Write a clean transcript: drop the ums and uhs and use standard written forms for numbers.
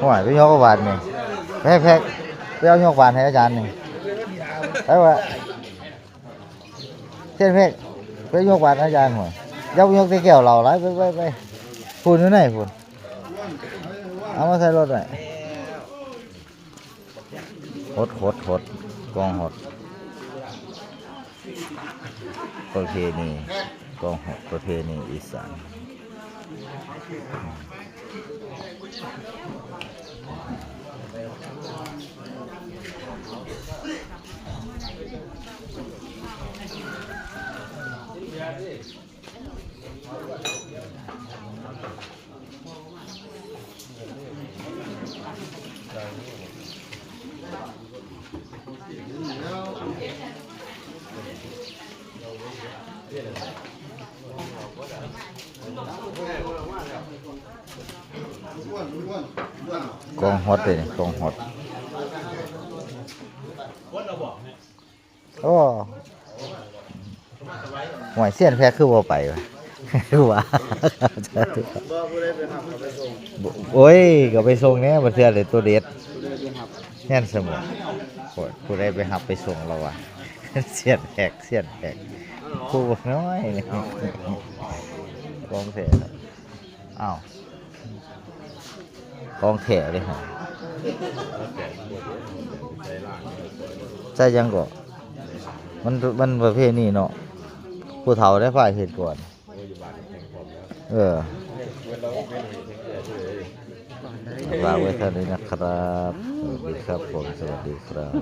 ห่วยไปยกบาทนี่แพ็กไปเอายกบาทให้อาจารย์นี่ไปว่าเส้นแพ็กไปยกบาทอาจารย์ห่วยยกที่แก้วเราไรไปพูนอยู่ไหนพูนเอามาใส่รถหน่อยหดกองหดประเพณีกองหดประเพณีอีสานกองหดเลยกองหดโอ้หวยเสี้ยนแพ้คือว่าไปวะคือว่าโอ้ยก็ไปส่งเนี้ยมาเทือเลยตัวเด็ดแน่นเสมอผู้ใดไปหับไปส่งเราวะเสี้ยนแหกคู่น้อยกองเถะอ้าวกองเถะเลยฮะใช่ยังก่อมันประเภทนี้เนาะผู้เฒ่าได้ฝ่ายเหตุก่อนฝากไว้เท่านี้นะครับสวัสดีครับผมสวัสดีครับ